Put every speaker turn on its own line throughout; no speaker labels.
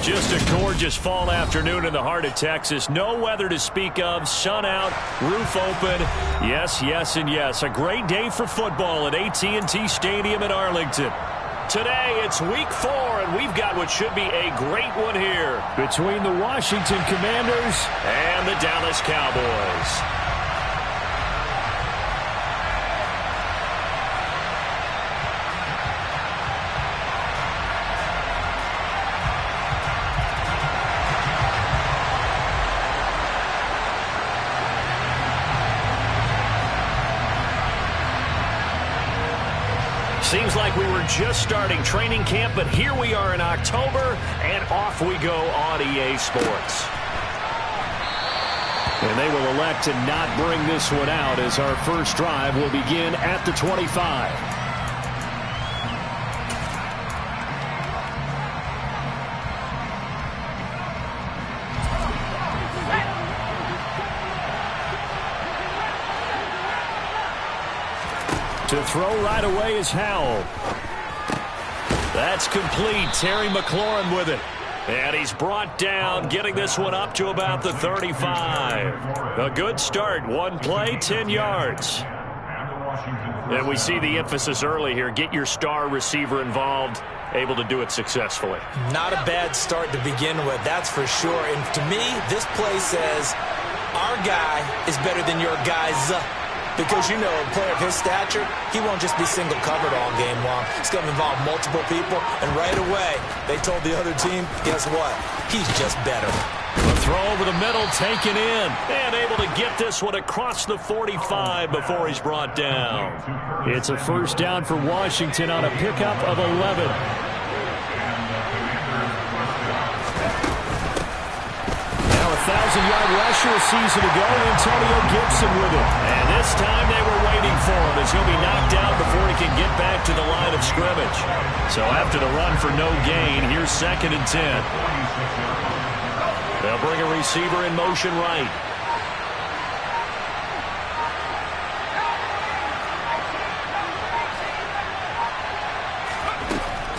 Just a gorgeous fall afternoon in the heart of Texas. No weather to speak of. Sun out, roof open. Yes, yes, and yes. A great day for football at AT&T Stadium in Arlington. Today, it's week 4, and we've got what should be a great one here between the Washington Commanders and the Dallas Cowboys. Seems like we were just starting training camp, but here we are in October, and off we go on EA Sports. And they will elect to not bring this one out as our first drive will begin at the 25. To throw right away is Howell. That's complete. Terry McLaurin with it. And he's brought down, getting this one up to about the 35. A good start. One play, 10 yards. And we see the emphasis early here. Get your star receiver involved. Able to do it successfully.
Not a bad start to begin with, that's for sure. And to me, this play says, our guy is better than your guy's. Because, you know, a player of his stature, he won't just be single covered all game long. He's going to involve multiple people, and right away, they told the other team, guess what? He's just better.
The throw over the middle, taken in, and able to get this one across the 45 before he's brought down. It's a first down for Washington on a pickup of 11. Now a 1,000-yard rusher a season ago, Antonio Gibson with it. And this time they were waiting for him as he'll be knocked down before he can get back to the line of scrimmage. So after the run for no gain, here's 2nd and 10. They'll bring a receiver in motion right.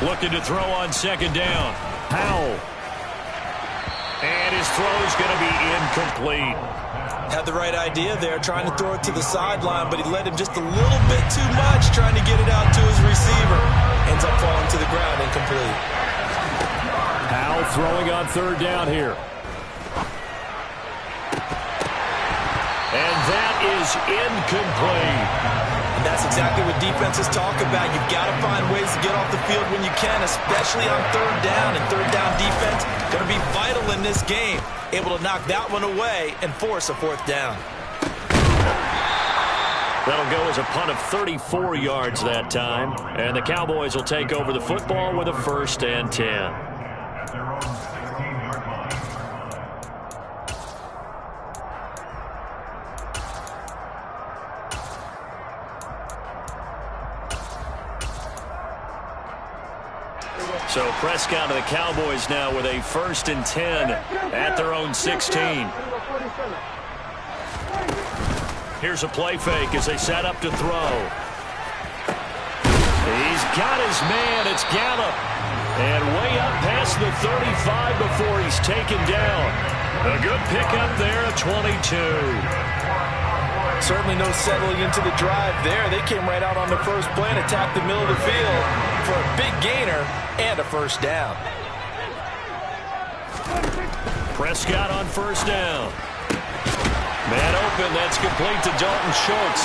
Looking to throw on 2nd down. Howell. And his throw is going to be incomplete.
Had the right idea there, trying to throw it to the sideline, but he led him just a little bit too much, trying to get it out to his receiver. Ends up falling to the ground, incomplete.
Howell throwing on 3rd down here. And that is incomplete.
And that's exactly what defenses talk about. You've got to find ways to get off the field when you can, especially on 3rd down. And 3rd down defense going to be vital in this game. Able to knock that one away and force a 4th down.
That'll go as a punt of 34 yards that time. And the Cowboys will take over the football with a 1st and 10. So Prescott and the Cowboys now with a 1st and 10 at their own 16. Here's a play fake as they set up to throw. He's got his man. It's Gallup. And way up past the 35 before he's taken down. A good pickup there at 22.
Certainly no settling into the drive there. They came right out on the first play and attacked the middle of the field for a big gainer and a 1st down.
Prescott on 1st down. Man open, that's complete to Dalton Schultz.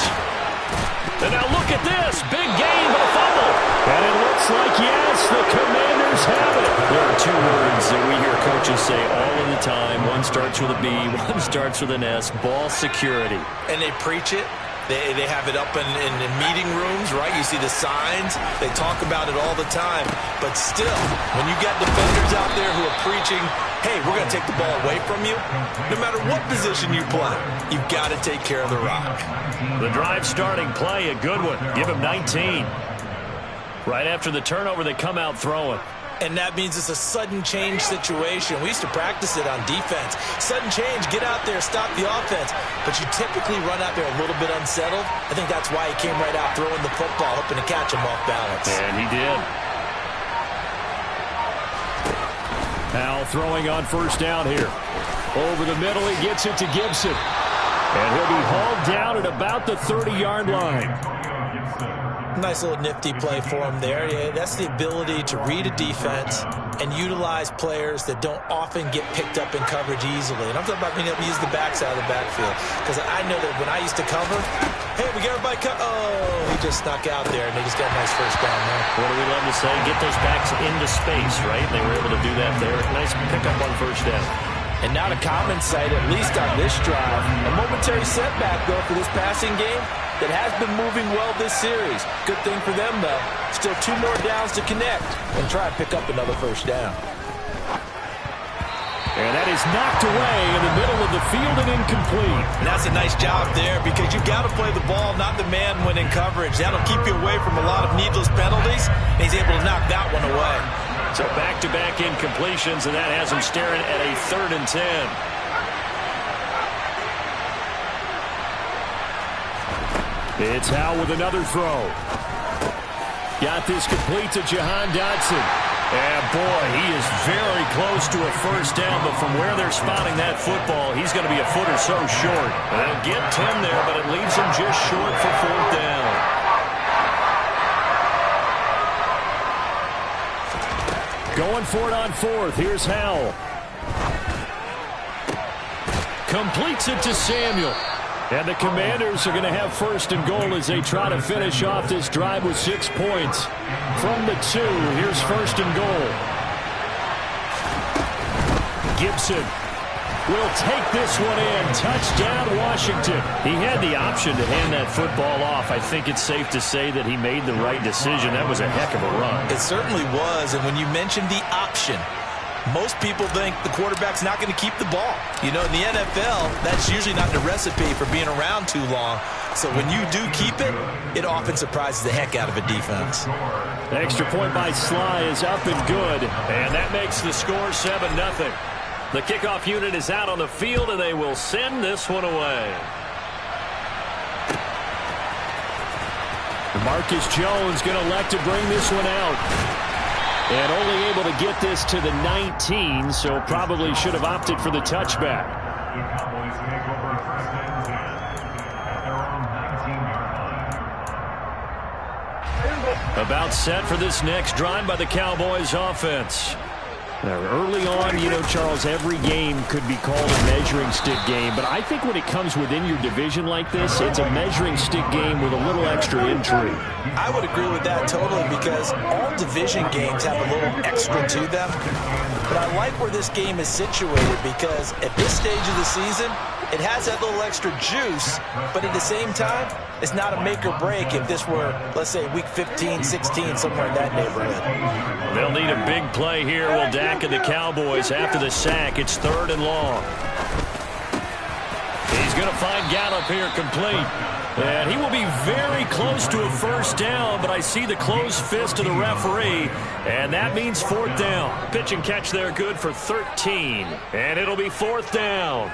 And now look at this. Big gain, but a fumble. And it looks like, yes, the Commanders have it. There are 2 words that we hear coaches say all of the time. One starts with a B, one starts with an S. Ball security.
And they preach it. They have it up in meeting rooms, right? You see the signs. They talk about it all the time. But still, when you got defenders out there who are preaching, hey, we're going to take the ball away from you, no matter what position you play, you've got to take care of the rock.
The drive starting play, a good one. Give him 19. Right after the turnover, they come out throwing.
And that means it's a sudden change situation. We used to practice it on defense. Sudden change, get out there, stop the offense. But you typically run out there a little bit unsettled. I think that's why he came right out throwing the football, hoping to catch him off balance.
And he did. Now throwing on first down here. Over the middle, he gets it to Gibson. And he'll be hauled down at about the 30-yard line.
Nice little nifty play for him there. Yeah, that's the ability to read a defense and utilize players that don't often get picked up in coverage easily. And I'm talking about being able to use the backside of the backfield. Because I know that when I used to cover, hey, we got everybody oh, he just snuck out there, and they just got a nice first down there.
What do we love to say? Get those backs into space, right? They were able to do that there. Nice pickup on first down.
And not a common sight, at least on this drive. A momentary setback, though, for this passing game that has been moving well this series. Good thing for them, though. Still 2 more downs to connect and try and pick up another first down.
And that is knocked away in the middle of the field and incomplete.
And that's a nice job there because you've got to play the ball, not the man when in coverage. That'll keep you away from a lot of needless penalties. And he's able to knock that one away.
So back-to-back incompletions, and that has him staring at a 3rd and 10. It's Howe with another throw. Got this complete to Jahan Dotson. And boy, he is very close to a first down, but from where they're spotting that football, he's going to be a foot or so short. They'll get 10 there, but it leaves him just short for 4th down. Going for it on 4th. Here's Howell. Completes it to Samuel. And the Commanders are going to have 1st and goal as they try to finish off this drive with 6 points. From the 2, here's 1st and goal. Gibson will take this one in. Touchdown, Washington. He had the option to hand that football off. I think it's safe to say that he made the right decision. That was a heck of a run.
It certainly was, and when you mentioned the option, most people think the quarterback's not going to keep the ball. You know, in the NFL, that's usually not the recipe for being around too long. So when you do keep it, it often surprises the heck out of a defense.
The extra point by Sly is up and good, and that makes the score 7-0. The kickoff unit is out on the field, and they will send this one away. Marcus Jones going to elect to bring this one out. And only able to get this to the 19, so probably should have opted for the touchback. About set for this next drive by the Cowboys offense. Now, early on, you know, Charles, every game could be called a measuring stick game. But I think when it comes within your division like this, it's a measuring stick game with a little extra intrigue.
I would agree with that totally because all division games have a little extra to them. But I like where this game is situated because at this stage of the season, it has that little extra juice. But at the same time, it's not a make or break if this were, let's say, week 15, 16, somewhere in that neighborhood.
They'll need a big play here. Will Dak and the Cowboys after the sack. It's 3rd and long. He's going to find Gallup here complete. And he will be very close to a first down, but I see the closed fist of the referee, and that means 4th down. Pitch and catch there good for 13, and it'll be 4th down.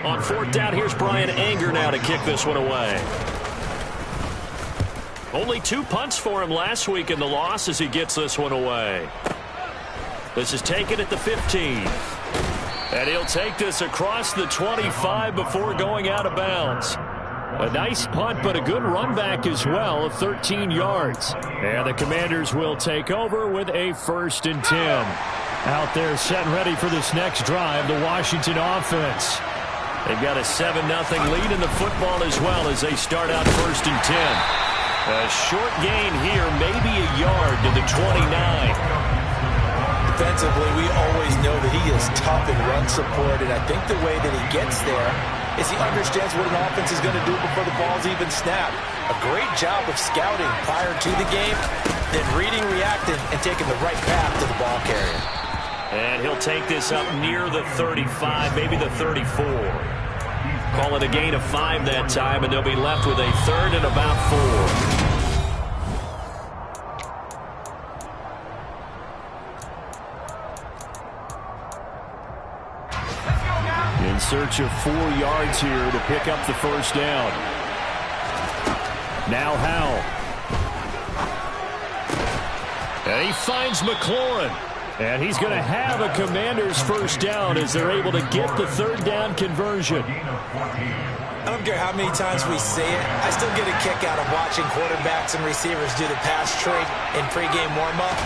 On 4th down, here's Brian Anger now to kick this one away. Only 2 punts for him last week in the loss as he gets this one away. This is taken at the 15. And he'll take this across the 25 before going out of bounds. A nice punt, but a good run back as well of 13 yards. And the Commanders will take over with a 1st and 10. Out there set and ready for this next drive, the Washington offense. They've got a 7-0 lead in the football as well as they start out 1st and 10. A short gain here, maybe a yard to the 29.
Defensively, we always know that he is tough in run support, and I think the way that he gets there is he understands what an offense is going to do before the ball's even snapped. A great job of scouting prior to the game, then reading, reacting, and taking the right path to the ball carrier.
And he'll take this up near the 35, maybe the 34. Call it a gain of 5 that time, and they'll be left with a 3rd and about 4. In search of 4 yards here to pick up the first down. Now Howell. And he finds McLaurin. And he's going to have a Commanders first down as they're able to get the third down conversion.
I don't care how many times we say it, I still get a kick out of watching quarterbacks and receivers do the pass trade in pregame warm-up.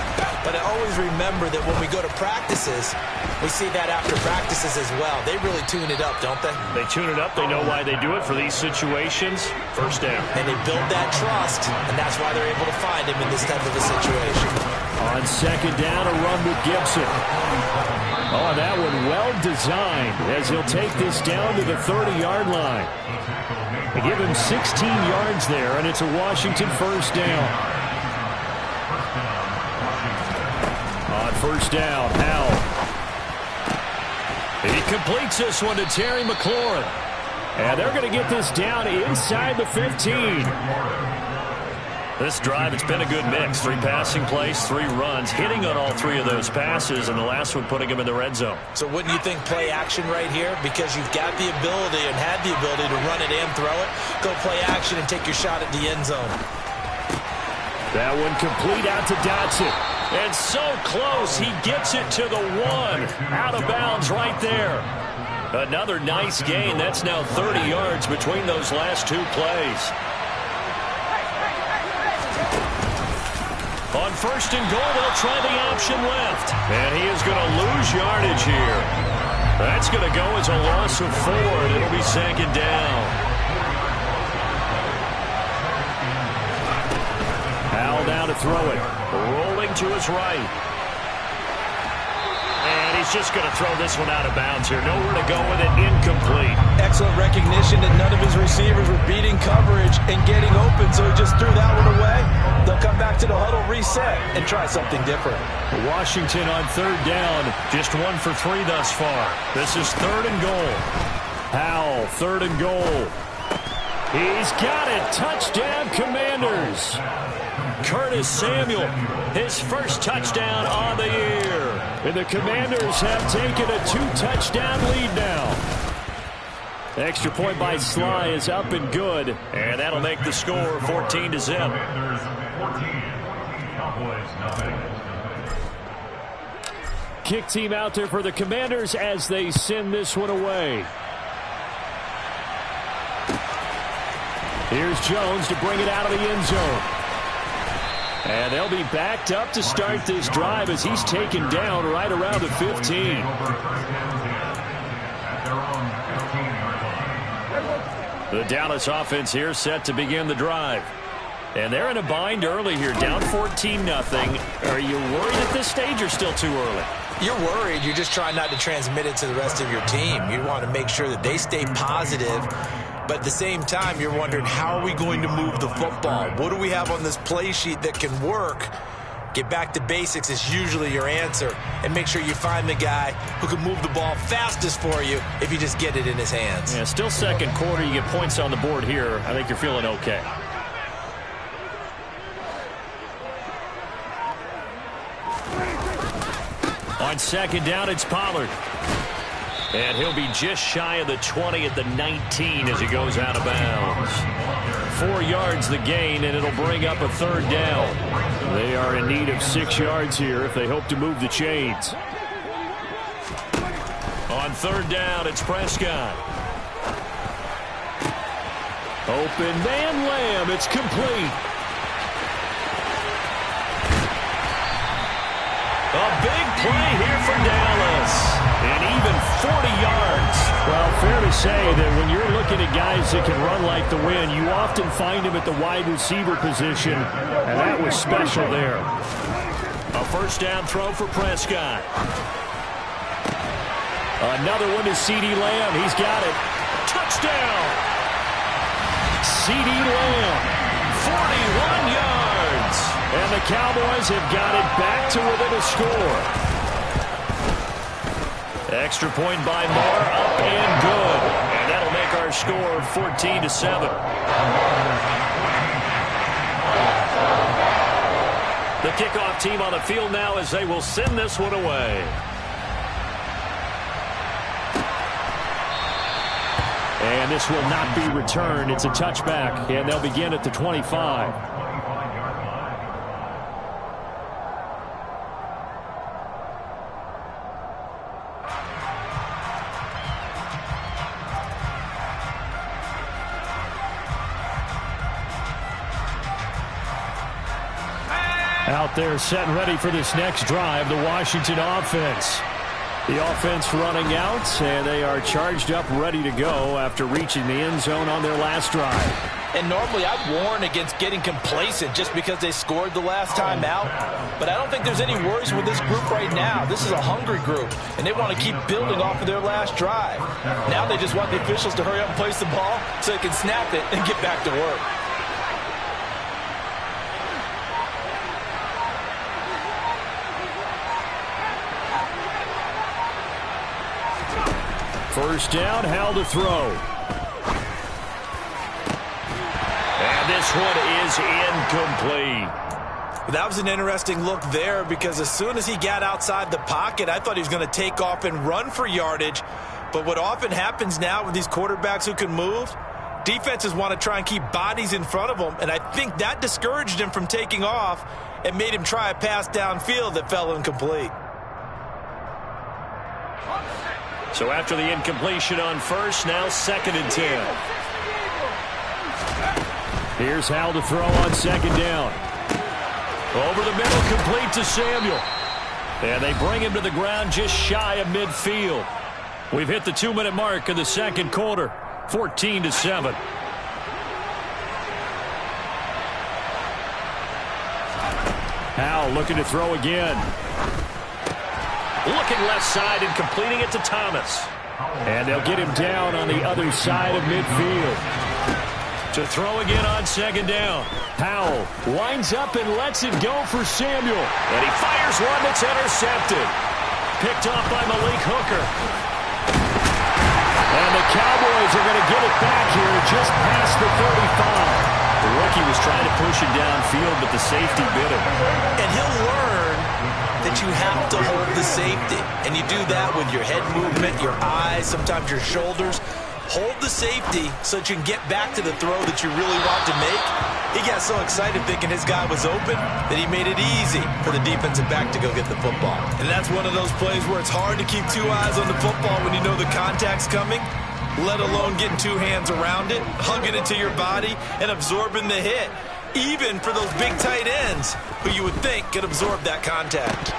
But I always remember that when we go to practices, we see that after practices as well. They really tune it up, don't they?
They tune it up. They know why they do it for these situations. First down.
And they build that trust, and that's why they're able to find him in this type of a situation.
On second down, a run with Gibson. Oh, that one well designed as he'll take this down to the 30-yard line. They give him 16 yards there, and it's a Washington first down. On first down, Howell. He completes this one to Terry McLaurin. And they're going to get this down inside the 15.
This drive, it's been a good mix. 3 passing plays, 3 runs, hitting on all 3 of those passes, and the last one putting him in the red zone.
So wouldn't you think play action right here? Because you've got the ability and had the ability to run it and throw it. Go play action and take your shot at the end zone.
That one complete out to Dotson.
And so close, he gets it to the 1. Out of bounds right there.
Another nice gain. That's now 30 yards between those last 2 plays. On first and goal, they'll try the option left. And he is going to lose yardage here. That's going to go as a loss of 4, and it'll be second down. Howell down to throw it. Rolling to his right.
And he's just going to throw this one out of bounds here. Nowhere to go with it. Incomplete.
Excellent recognition that none of his receivers were beating coverage and getting open, so he just threw that one away. They'll come back to the huddle, reset, and try something different.
Washington on third down. Just 1 for 3 thus far. This is third and goal. Howell, third and goal. He's got it. Touchdown, Commanders. Curtis Samuel, his first touchdown on the year. And the Commanders have taken a 2-touchdown lead now. Extra point by Sly is up and good. And that'll make the score 14-0. Kick team out there for the Commanders as they send this one away. Here's Jones to bring it out of the end zone. And they'll be backed up to start this drive as he's taken down right around the 15. The Dallas offense here set to begin the drive. And they're in a bind early here, down 14-0. Are you worried at this stage or still too early?
You're worried. You're just trying not to transmit it to the rest of your team. You want to make sure that they stay positive. But at the same time, you're wondering, how are we going to move the football? What do we have on this play sheet that can work? Get back to basics is usually your answer. And make sure you find the guy who can move the ball fastest for you if you just get it in his hands.
Yeah, still second quarter. You get points on the board here. I think you're feeling okay. On second down, it's Pollard. And he'll be just shy of the 20 at the 19 as he goes out of bounds. 4 yards the gain, and it'll bring up a third down. They are in need of 6 yards here if they hope to move the chains. On third down, it's Prescott. Open man Lamb. It's complete. A big play here for Dallas. And even 40 yards. Well, fair to say that when you're looking at guys that can run like the wind, you often find them at the wide receiver position, and that was special there. A first down throw for Prescott. Another one to CeeDee Lamb. He's got it. Touchdown! CeeDee Lamb, 41 yards. And the Cowboys have got it back to within a score. Extra point by Moore, up and good. And that'll make our score 14-7. The kickoff team on the field now as they will send this one away. And this will not be returned. It's a touchback, and they'll begin at the 25. Out there set and ready for this next drive, the Washington offense. The offense running out, and they are charged up, ready to go after reaching the end zone on their last drive.
And normally I'd warn against getting complacent just because they scored the last time out. But I don't think there's any worries with this group right now. This is a hungry group, and they want to keep building off of their last drive. Now they just want the officials to hurry up and place the ball so they can snap it and get back to work.
First down, Howell to throw. And this one is incomplete.
That was an interesting look there because as soon as he got outside the pocket, I thought he was going to take off and run for yardage. But what often happens now with these quarterbacks who can move, defenses want to try and keep bodies in front of them. And I think that discouraged him from taking off and made him try a pass downfield that fell incomplete.
So after the incompletion on first, now 2nd and 10. Here's Howell to throw on 2nd down. Over the middle, complete to Samuel. And they bring him to the ground just shy of midfield. We've hit the 2-minute mark in the second quarter, 14-7. Howell looking to throw again. Looking left side and completing it to Thomas. And they'll get him down on the other side of midfield. To throw again on 2nd down. Howell winds up and lets it go for Samuel. And he fires one that's intercepted. Picked off by Malik Hooker. And the Cowboys are going to get it back here just past the 35. The rookie was trying to push him downfield, but the safety bit him.
And he'll learn that you have to hold the safety. And you do that with your head movement, your eyes, sometimes your shoulders. Hold the safety so that you can get back to the throw that you really want to make. He got so excited thinking his guy was open that he made it easy for the defensive back to go get the football. And that's one of those plays where it's hard to keep 2 eyes on the football when you know the contact's coming, let alone getting 2 hands around it, hugging it to your body, and absorbing the hit. Even for those big tight ends who you would think could absorb that contact.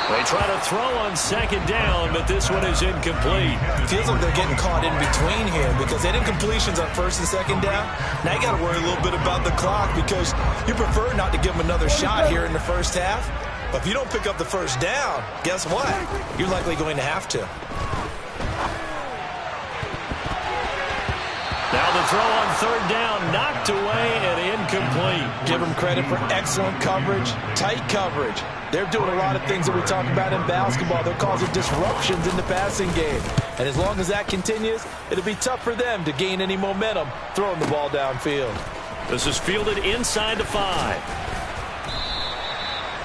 They try to throw on 2nd down, but this one is incomplete.
Feels like they're getting caught in between here because they had incompletions on 1st and 2nd down. Now you got to worry a little bit about the clock because you prefer not to give them another shot here in the first half. But if you don't pick up the first down, guess what? You're likely going to have to.
Now the throw on 3rd down, knocked away and incomplete.
Give them credit for excellent coverage, tight coverage. They're doing a lot of things that we talk about in basketball. They're causing disruptions in the passing game. And as long as that continues, it'll be tough for them to gain any momentum throwing the ball downfield.
This is fielded inside the 5.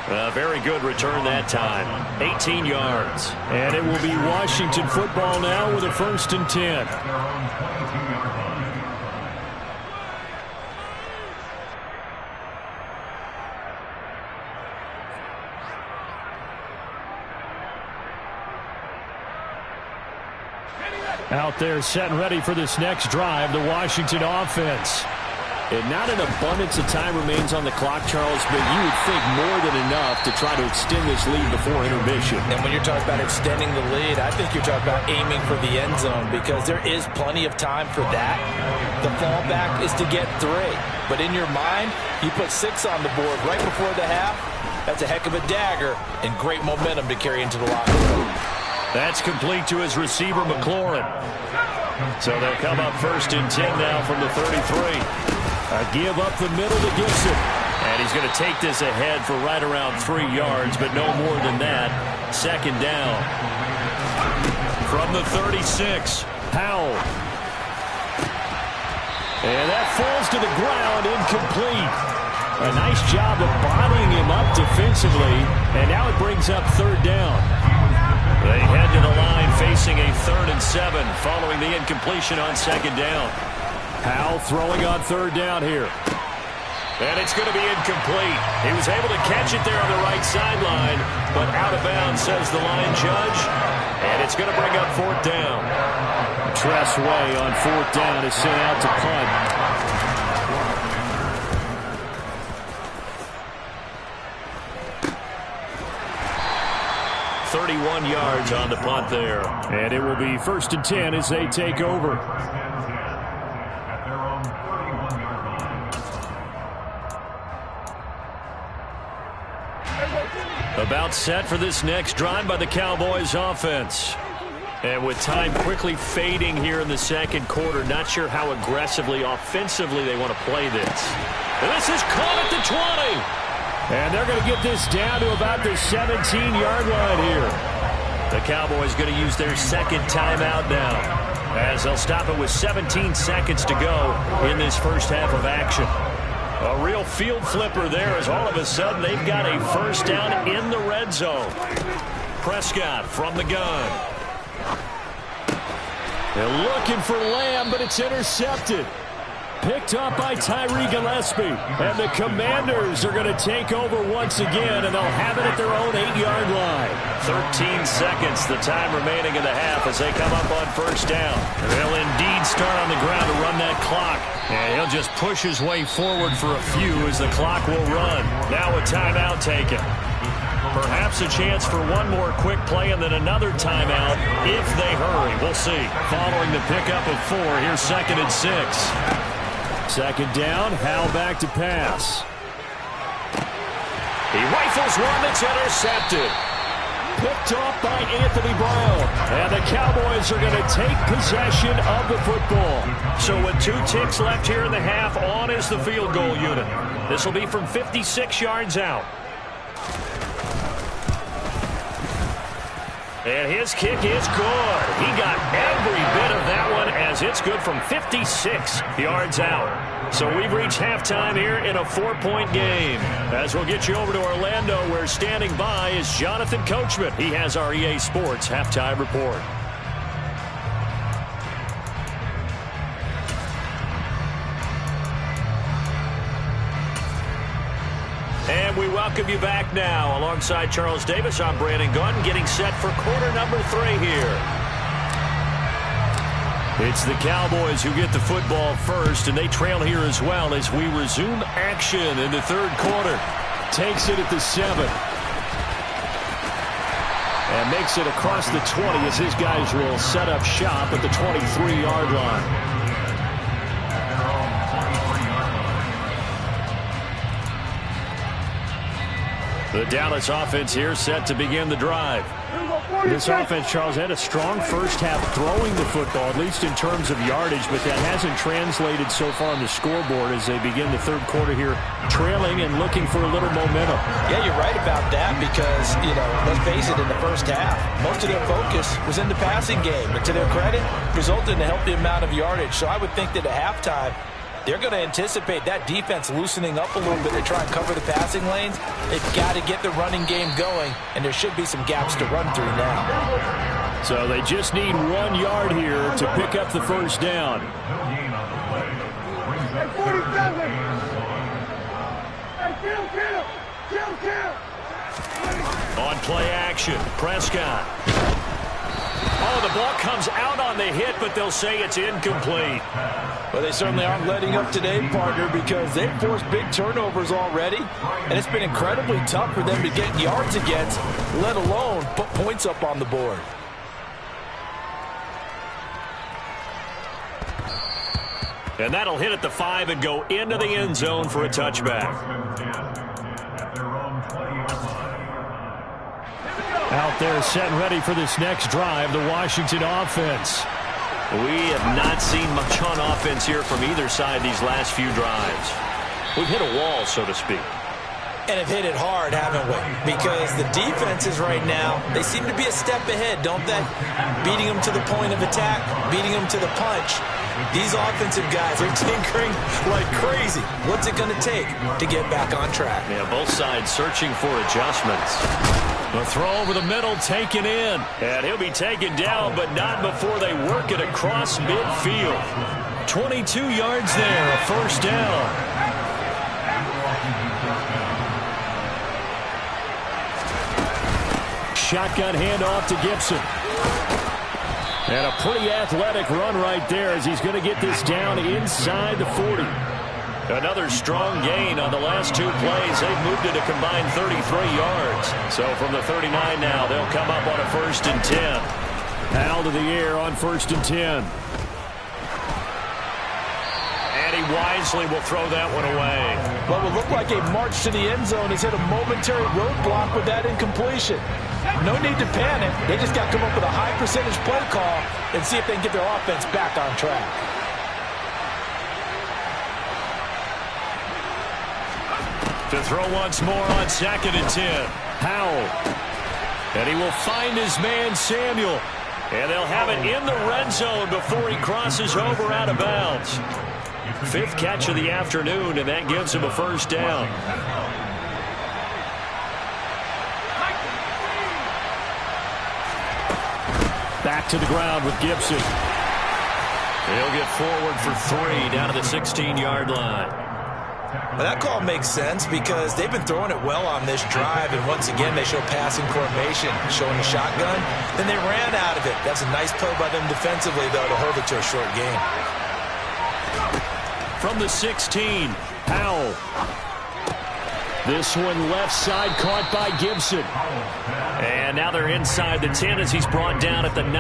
A very good return that time. 18 yards. And it will be Washington football now with a 1st and 10. Out there set and ready for this next drive, the Washington offense. And not an abundance of time remains on the clock, Charles, but you would think more than enough to try to extend this lead before intermission.
And when you're talking about extending the lead, I think you're talking about aiming for the end zone because there is plenty of time for that. The fallback is to get 3. But in your mind, you put 6 on the board right before the half. That's a heck of a dagger and great momentum to carry into the locker room.
That's complete to his receiver, McLaurin. So they'll come up 1st and 10 now from the 33. A give up the middle to Gibson. And he's going to take this ahead for right around 3 yards, but no more than that. 2nd down. From the 36, Howell. And that falls to the ground, incomplete. A nice job of bodying him up defensively, and now it brings up 3rd down. They head to the line facing a 3rd and 7 following the incompletion on 2nd down.
Powell throwing on 3rd down here.
And it's going to be incomplete. He was able to catch it there on the right sideline, but out of bounds, says the line judge. And it's going to bring up 4th down.
Tress Way on 4th down is sent out to punt.
31 yards on the punt there.
And it will be 1st and 10 as they take over.
About set for this next drive by the Cowboys offense. And with time quickly fading here in the 2nd quarter, not sure how aggressively, offensively they want to play this. And this is caught at the 20.
And they're going to get this down to about the 17-yard line here.
The Cowboys going to use their 2nd timeout now, as they'll stop it with 17 seconds to go in this first half of action. A real field flipper there, as all of a sudden they've got a 1st down in the red zone. Prescott from the gun.
They're looking for Lamb, but it's intercepted. Picked up by Tyree Gillespie. And the Commanders are going to take over once again, and they'll have it at their own 8-yard line.
13 seconds, the time remaining in the half as they come up on 1st down. They'll indeed start on the ground to run that clock. And he'll just push his way forward for a few as the clock will run. Now a timeout taken. Perhaps a chance for one more quick play and then another timeout if they hurry. We'll see. Following the pickup of 4, here's 2nd and 6.
2nd down, Howell back to pass.
He rifles one that's intercepted.
Picked off by Anthony Brown. And the Cowboys are going to take possession of the football.
So with 2 ticks left here in the half, on is the field goal unit. This will be from 56 yards out. And his kick is good. He got every bit of that one as it's good from 56 yards out. So we've reached halftime here in a 4-point game. As we'll get you over to Orlando, where standing by is Jonathan Coachman. He has our EA Sports halftime report. And we welcome you back now. Alongside Charles Davis, I'm Brandon Gunn, getting set for quarter number 3 here. It's the Cowboys who get the football first, and they trail here as well as we resume action in the 3rd quarter.
Takes it at the 7. And makes it across the 20 as his guys will set up shop at the 23-yard line.
The Dallas offense here set to begin the drive.
This offense, Charles, had a strong first half throwing the football, at least in terms of yardage, but that hasn't translated so far on the scoreboard as they begin the 3rd quarter here, trailing and looking for a little momentum.
Yeah, you're right about that because, let's face it, in the first half, most of their focus was in the passing game. But to their credit, resulted in a healthy amount of yardage. So I would think that at halftime, they're going to anticipate that defense loosening up a little bit to try and cover the passing lanes. They've got to get the running game going, and there should be some gaps to run through now.
So they just need 1 yard here to pick up the 1st down.
On play action, Prescott. Oh, the ball comes out on the hit, but they'll say it's incomplete.
Well, they certainly aren't letting up today, partner, because they've forced big turnovers already, and it's been incredibly tough for them to get yards against, let alone put points up on the board.
And that'll hit at the 5 and go into the end zone for a touchback.
Out there set and ready for this next drive, the Washington offense.
We have not seen much on offense here from either side these last few drives. We've hit a wall, so to speak.
And have hit it hard, haven't we? Because the defenses right now, they seem to be a step ahead, don't they? Beating them to the point of attack, beating them to the punch. These offensive guys are tinkering like crazy. What's it going to take to get back on track?
Yeah, both sides searching for adjustments. The throw over the middle taken in. And he'll be taken down, but not before they work it across midfield. 22 yards there, a first down. Shotgun handoff to Gibson. And a pretty athletic run right there as he's going to get this down inside the 40. Another strong gain on the last two plays. They've moved it a combined 33 yards. So from the 39 now, they'll come up on a 1st and 10. Powell to the air on 1st and 10. And he wisely will throw that one away.
What will look like a march to the end zone has hit a momentary roadblock with that incompletion. No need to panic. They just got to come up with a high percentage play call and see if they can get their offense back on track.
To throw once more on 2nd and 10. Powell. And he will find his man Samuel. And they'll have it in the red zone before he crosses over out of bounds. 5th catch of the afternoon, and that gives him a first down. Back to the ground with Gibson. He'll get forward for 3 down to the 16-yard line.
Well, that call makes sense because they've been throwing it well on this drive, and once again they show passing formation, showing the shotgun. Then they ran out of it. That's a nice play by them defensively, though, to hold it to a short gain.
From the 16, Powell. This one left side caught by Gibson. And now they're inside the 10 as he's brought down at the 9.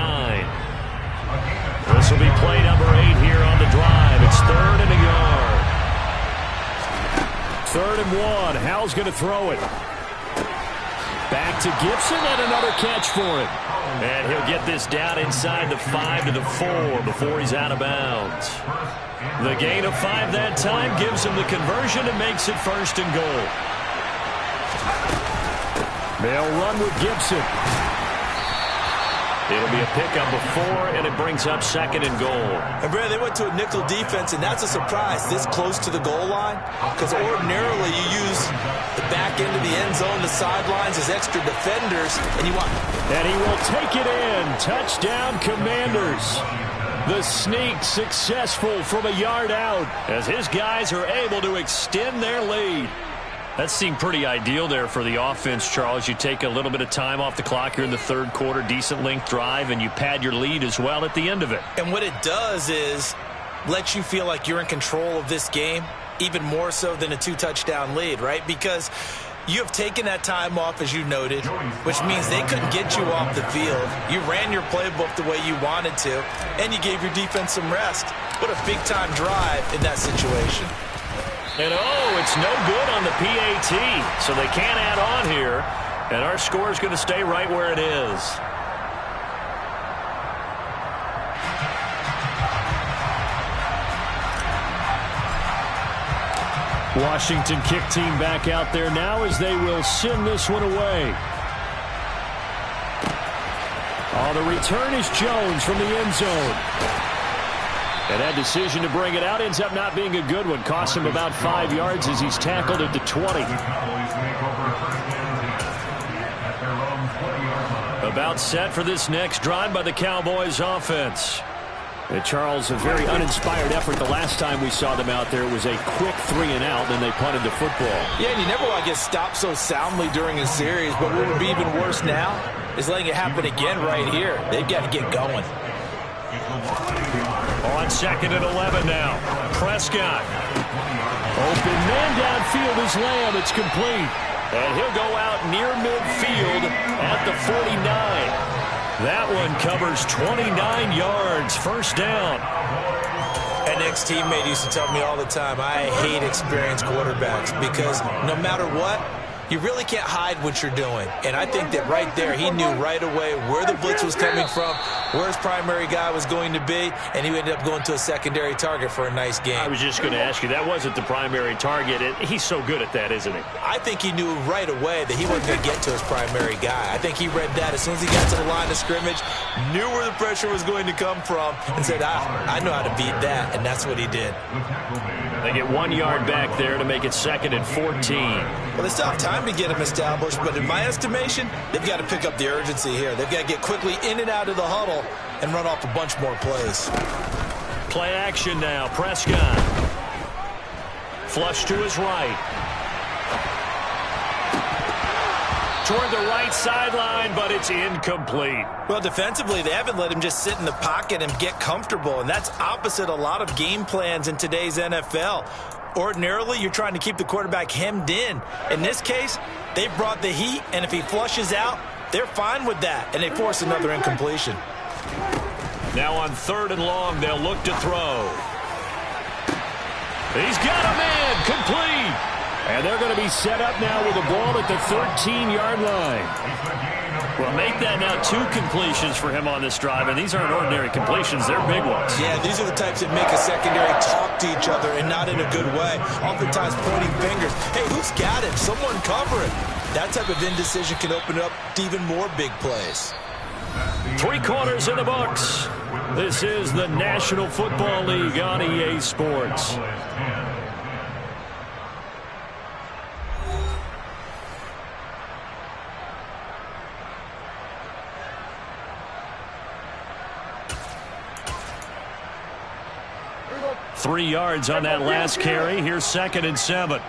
This will be play number 8 here on the drive. It's 3rd and a yard. 3rd and 1. Howell's going to throw it. Back to Gibson and another catch for him. And he'll get this down inside the 5 to the 4 before he's out of bounds. The gain of 5 that time gives him the conversion and makes it 1st and goal. They'll run with Gibson. It'll be a pickup of 4, and it brings up 2nd and goal.
And, Brad, they went to a nickel defense, and that's a surprise this close to the goal line because ordinarily you use the back end of the end zone, the sidelines as extra defenders, and you want...
And he will take it in. Touchdown, Commanders. The sneak successful from a yard out as his guys are able to extend their lead. That seemed pretty ideal there for the offense, Charles. You take a little bit of time off the clock here in the 3rd quarter, decent length drive, and you pad your lead as well at the end of it.
And what it does is let you feel like you're in control of this game, even more so than a 2-touchdown lead, right? Because you have taken that time off, as you noted, which means they couldn't get you off the field. You ran your playbook the way you wanted to, and you gave your defense some rest. What a big-time drive in that situation.
And, oh, it's no good on the PAT, so they can't add on here. And our score is going to stay right where it is. Washington kick team back out there now as they will send this one away. Oh, the return is Jones from the end zone. And that decision to bring it out ends up not being a good one. Costs him about 5 yards as he's tackled at the 20. About set for this next drive by the Cowboys offense. And Charles, a very uninspired effort the last time we saw them out there. It was a quick 3 and out, then they punted the football.
Yeah, and you never want to get stopped so soundly during a series, but what would be even worse now is letting it happen again right here. They've got to get going.
On 2nd and 11 now. Prescott. Open man downfield is Lamb. It's complete. And he'll go out near midfield at the 49. That one covers 29 yards. First down.
An ex-teammate used to tell me all the time, I hate experienced quarterbacks because no matter what, you really can't hide what you're doing. And I think that right there, he knew right away where the blitz was coming from, where his primary guy was going to be, and he ended up going to a secondary target for a nice game.
I was just going to ask you, that wasn't the primary target. He's so good at that, isn't he?
I think he knew right away that he wasn't going to get to his primary guy. I think he read that as soon as he got to the line of scrimmage, knew where the pressure was going to come from, and said, I know how to beat that, and that's what he did.
They get 1 yard back there to make it 2nd and 14.
Well, they still have time time to get them established, but in my estimation, they've got to pick up the urgency here. They've got to get quickly in and out of the huddle and run off a bunch more plays.
Play action now. Prescott. Flush to his right. Toward the right sideline, but it's incomplete.
Well, defensively, they haven't let him just sit in the pocket and get comfortable, and that's opposite a lot of game plans in today's NFL. Ordinarily, you're trying to keep the quarterback hemmed in. In this case, they brought the heat, and if he flushes out, they're fine with that, and they force another incompletion.
Now on 3rd and long, they'll look to throw. He's got a man, complete. And they're going to be set up now with the ball at the 13-yard line. Well, make that now 2 completions for him on this drive, and these aren't ordinary completions. They're big ones.
Yeah, these are the types that make a secondary talk to each other and not in a good way. Oftentimes pointing fingers. Hey, who's got him? Someone cover him. That type of indecision can open up to even more big plays.
3 quarters in the books. This is the National Football League on EA Sports. Three yards on that last carry. Here's 2nd and 7.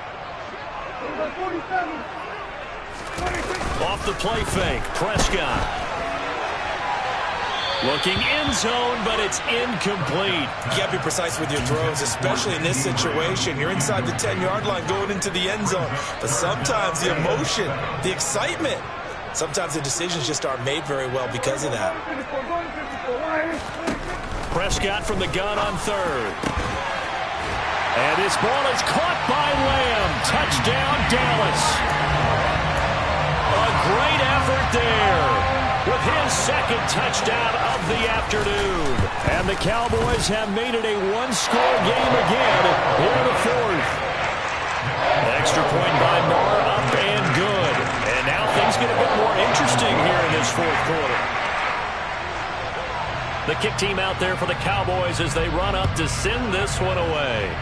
Off the play fake. Prescott. Looking end zone, but it's incomplete.
You got to be precise with your throws, especially in this situation. You're inside the 10-yard line going into the end zone. But sometimes the emotion, the excitement, sometimes the decisions just aren't made very well because of that.
Prescott from the gun on 3rd. And this ball is caught by Lamb. Touchdown, Dallas. A great effort there with his 2nd touchdown of the afternoon. And the Cowboys have made it a 1-score game again here in the 4th. Extra point by Marr, up and good. And now things get a bit more interesting here in this 4th quarter. The kick team out there for the Cowboys as they run up to send this one away.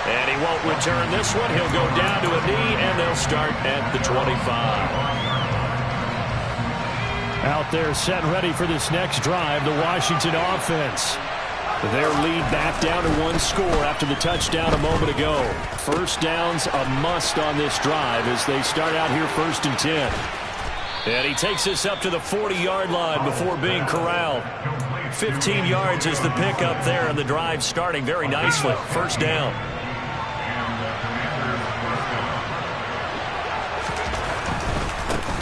And he won't return this one. He'll go down to a knee, and they'll start at the 25. Out there set ready for this next drive, the Washington offense. Their lead back down to 1 score after the touchdown a moment ago. First down's a must on this drive as they start out here 1st and 10. And he takes this up to the 40-yard line before being corralled. 15 yards is the pickup there, and the drive starting very nicely. First down.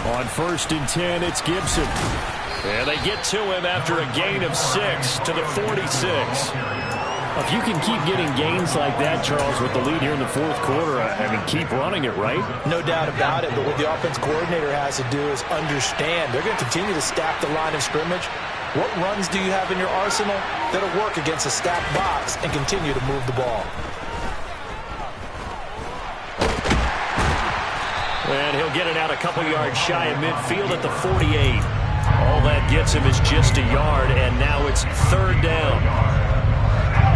On 1st and 10, it's Gibson. And they get to him after a gain of 6 to the 46. If you can keep getting gains like that, Charles, with the lead here in the 4th quarter, I mean, keep running it, right?
No doubt about it, but what the offense coordinator has to do is understand they're going to continue to stack the line of scrimmage. What runs do you have in your arsenal that'll work against a stacked box and continue to move the ball?
And he'll get it out a couple yards shy of midfield at the 48. All that gets him is just a yard, and now it's 3rd down.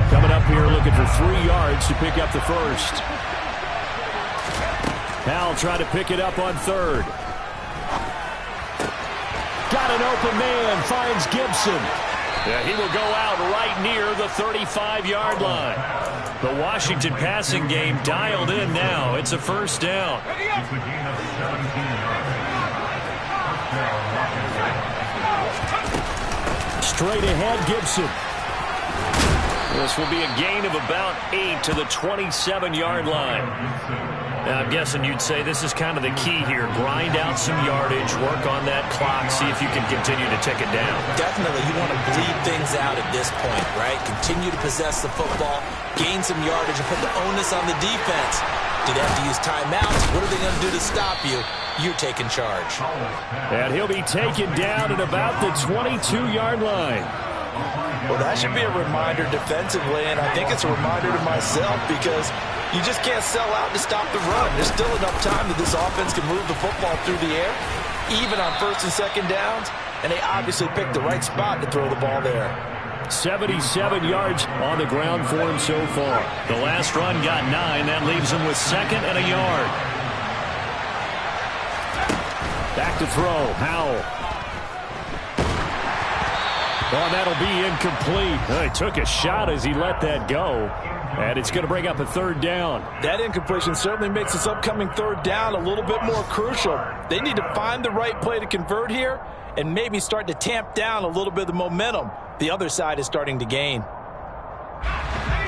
Coming up here looking for 3 yards to pick up the 1st. Powell trying to pick it up on 3rd. Got an open man, finds Gibson. Yeah, he will go out right near the 35-yard line. The Washington passing game dialed in now. It's a 1st down. Straight ahead, Gibson. This will be a gain of about 8 to the 27-yard line. Now, I'm guessing you'd say this is kind of the key here. Grind out some yardage, work on that clock, see if you can continue to tick it down.
Definitely, you want to bleed things out at this point, right? Continue to possess the football, gain some yardage, and put the onus on the defense. Do they have to use timeouts? What are they going to do to stop you? You're taking charge.
And he'll be taken down at about the 22-yard line.
Well, that should be a reminder defensively, and I think it's a reminder to myself because you just can't sell out to stop the run. There's still enough time that this offense can move the football through the air, even on 1st and 2nd downs, and they obviously picked the right spot to throw the ball there.
77 yards on the ground for him so far.
The last run got 9. That leaves him with 2nd and a yard.
Back to throw. Howell. Oh, that'll be incomplete. He took a shot as he let that go. And it's going to bring up a 3rd down.
That incompletion certainly makes this upcoming 3rd down a little bit more crucial. They need to find the right play to convert here and maybe start to tamp down a little bit of the momentum the other side is starting to gain.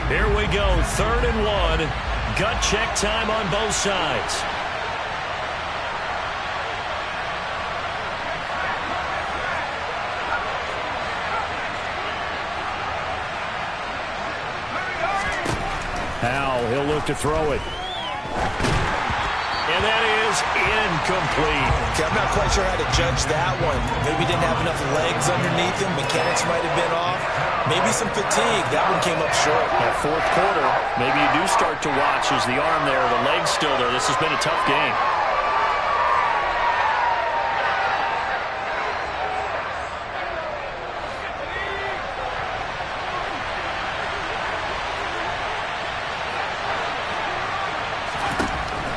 Here we go, 3rd and 1. Gut check time on both sides.
Howell, he'll look to throw it.
And that is incomplete.
Okay, I'm not quite sure how to judge that one. Maybe didn't have enough legs underneath him. Mechanics might have been off. Maybe some fatigue. That one came up short.
That 4th quarter, maybe you do start to watch as the arm there, the leg's still there. This has been a tough game.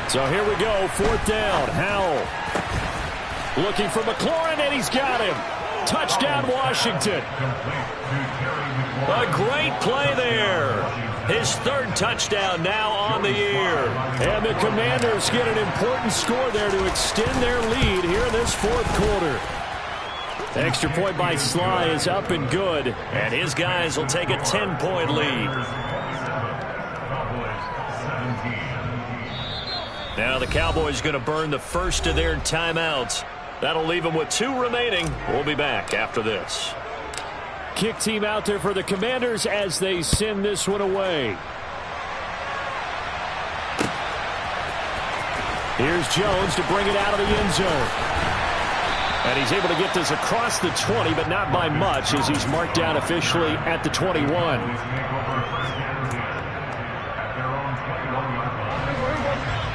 So here we go, 4th down. Howell looking for McLaurin, and he's got him. Touchdown, Washington.
A great play there. His 3rd touchdown now on the year.
And the Commanders get an important score there to extend their lead here in this 4th quarter. Extra point by Sly is up and good.
And his guys will take a 10-point lead. Now the Cowboys going to burn the first of their timeouts. That'll leave them with 2 remaining. We'll be back after this.
Kick team out there for the Commanders as they send this one away. Here's Jones to bring it out of the end zone. And he's able to get this across the 20, but not by much as he's marked down officially at the 21.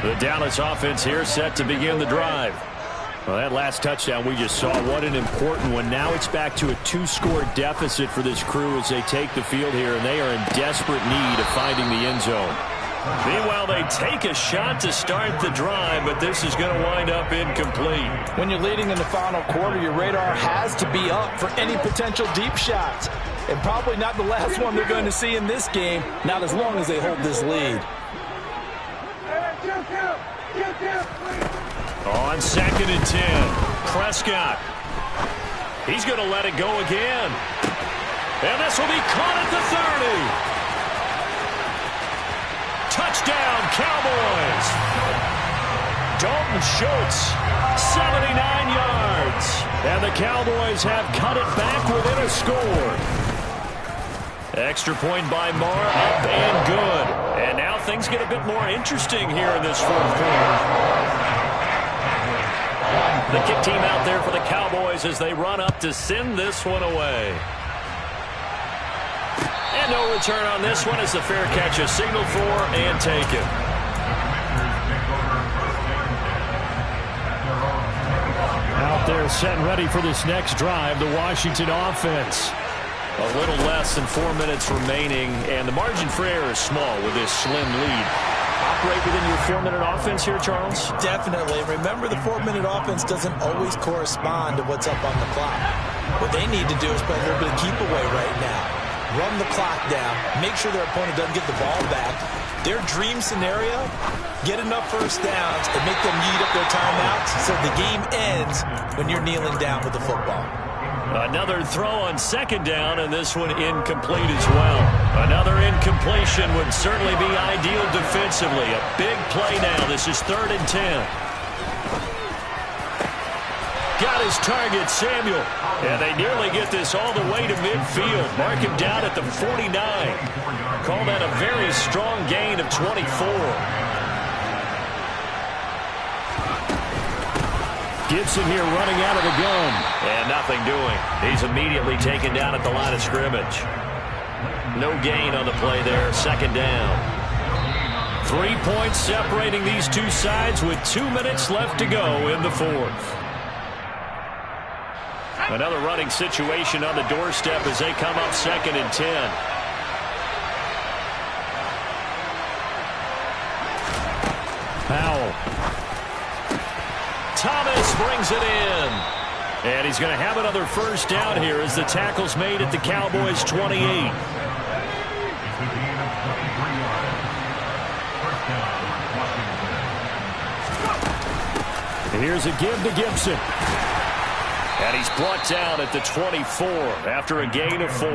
The Dallas offense here set to begin the drive. Well, that last touchdown we just saw, what an important one. Now it's back to a 2-score deficit for this crew as they take the field here, and they are in desperate need of finding the end zone.
Meanwhile, they take a shot to start the drive, but this is going to wind up incomplete.
When you're leading in the final quarter, your radar has to be up for any potential deep shots. And probably not the last one they're going to see in this game, not as long as they hold this lead.
On 2nd and 10, Prescott. He's going to let it go again. And this will be caught at the 30. Touchdown, Cowboys. Dalton Schultz, 79 yards. And the Cowboys have cut it back within a score. Extra point by Marr, up and good. And now things get a bit more interesting here in this 4th quarter. The kick team out there for the Cowboys as they run up to send this one away. And no return on this one as the fair catch is signaled for and taken.
Out there set and ready for this next drive, the Washington offense.
A little less than 4 minutes remaining, and the margin for error is small with this slim lead. Operate within your 4-minute offense here, Charles?
Definitely. Remember, the 4-minute offense doesn't always correspond to what's up on the clock. What they need to do is play a little bit of keep away right now. Run the clock down. Make sure their opponent doesn't get the ball back. Their dream scenario, get enough first downs and make them eat up their timeouts so the game ends when you're kneeling down with the football.
Another throw on 2nd down, and this one incomplete as well. Another incompletion would certainly be ideal defensively. A big play now. This is 3rd and 10. Got his target, Samuel. And they nearly get this all the way to midfield. Mark him down at the 49. Call that a very strong gain of 24.
Gibson here running out of the gun.
And nothing doing. He's immediately taken down at the line of scrimmage. No gain on the play there. 2nd down. 3 points separating these two sides with 2 minutes left to go in the 4th. Another running situation on the doorstep as they come up 2nd and 10. Powell. Thomas brings it in. And he's going to have another first down here as the tackle's made at the Cowboys' 28. Here's a give to Gibson. And he's brought down at the 24 after a gain of 4.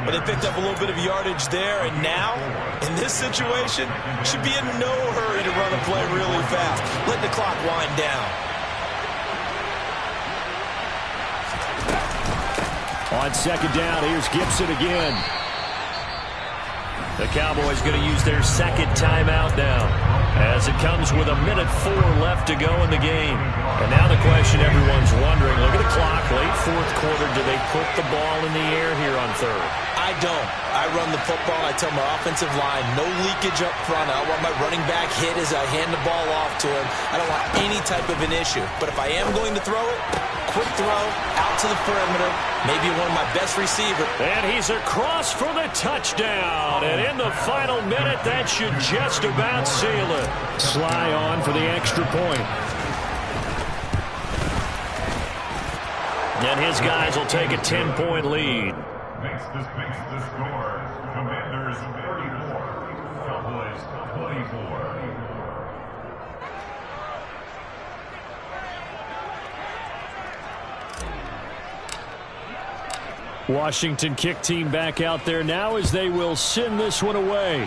But they picked up a little bit of yardage there, and now, in this situation, should be in no hurry to run a play really fast. Let the clock wind down.
On 2nd down, here's Gibson again. The Cowboys going to use their 2nd timeout now, as it comes with 1:04 left to go in the game. And now the question everyone's wondering, look at the clock, late 4th quarter, do they put the ball in the air here on 3rd?
I don't. I run the football. I tell my offensive line, no leakage up front. I want my running back hit as I hand the ball off to him. I don't want any type of an issue. But if I am going to throw it, quick throw, out to the perimeter, maybe one of my best receivers.
And he's across for the touchdown. And in the final minute, that should just about seal it. Sly on for the extra point. And his guys will take a 10-point lead.
Makes the score. Commanders 34. Cowboys 24.
Washington kick team back out there now as they will send this one away.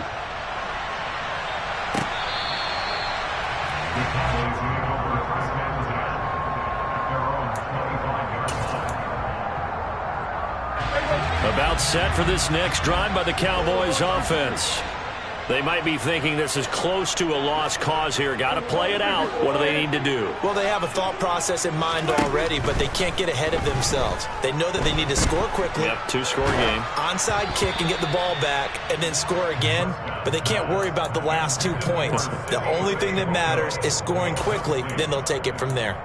About set for this next drive by the Cowboys offense. They might be thinking this is close to a lost cause here. Got to play it out. What do they need to do?
Well, they have a thought process in mind already, but they can't get ahead of themselves. They know that they need to score quickly.
Yep, 2-score game.
Onside kick and get the ball back and then score again, but they can't worry about the last 2 points. The only thing that matters is scoring quickly, then they'll take it from there.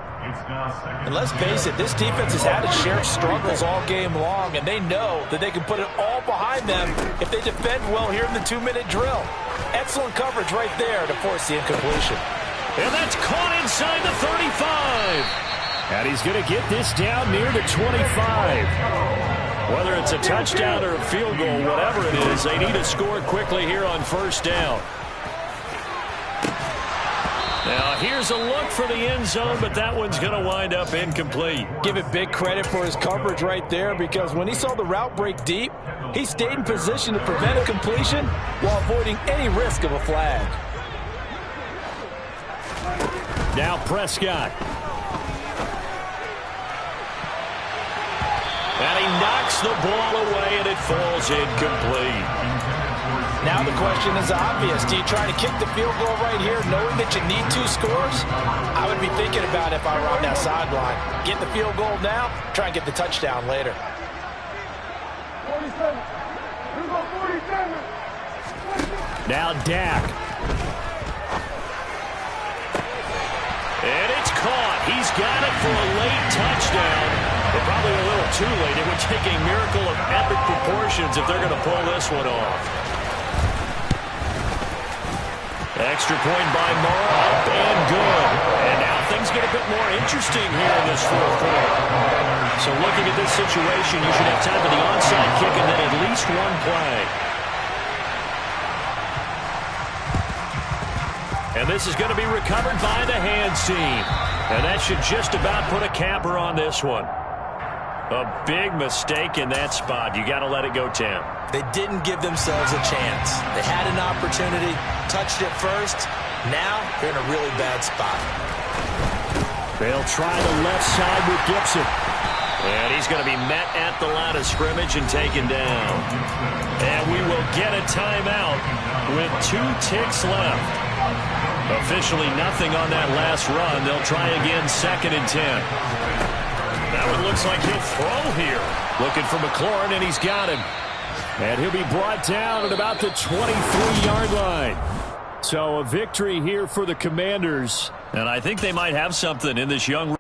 And let's face it, this defense has had its share of struggles all game long, and they know that they can put it all behind them if they defend well here in the 2-minute drill. Excellent coverage right there to force the incompletion.
And that's caught inside the 35. And he's going to get this down near the 25. Whether it's a touchdown or a field goal, whatever it is, they need to score quickly here on 1st down. Now, here's a look for the end zone, but that one's going to wind up incomplete.
Give it big credit for his coverage right there, because when he saw the route break deep, he stayed in position to prevent a completion while avoiding any risk of a flag.
Now Prescott. And he knocks the ball away, and it falls incomplete.
Now the question is obvious. Do you try to kick the field goal right here knowing that you need 2 scores? I would be thinking about it if I were on that sideline. Get the field goal now, try and get the touchdown later.
47. Here go 47.
Now Dak. And it's caught. He's got it for a late touchdown. But probably a little too late. It would take a miracle of epic proportions if they're going to pull this one off. Extra point by Morrow, up and good. And now things get a bit more interesting here in this 4th quarter. So looking at this situation, you should have time for the onside kick and then at least 1 play. And this is going to be recovered by the hands team. And that should just about put a capper on this one. A big mistake in that spot. You got to let it go, Tam.
They didn't give themselves a chance. They had an opportunity, touched it first. Now they're in a really bad spot.
They'll try the left side with Gibson. And he's going to be met at the line of scrimmage and taken down. And we will get a timeout with 2 ticks left. Officially nothing on that last run. They'll try again 2nd and 10. That one looks like he'll throw here. Looking for McLaurin, and he's got him. And he'll be brought down at about the 23-yard line. So a victory here for the Commanders. And I think they might have something in this young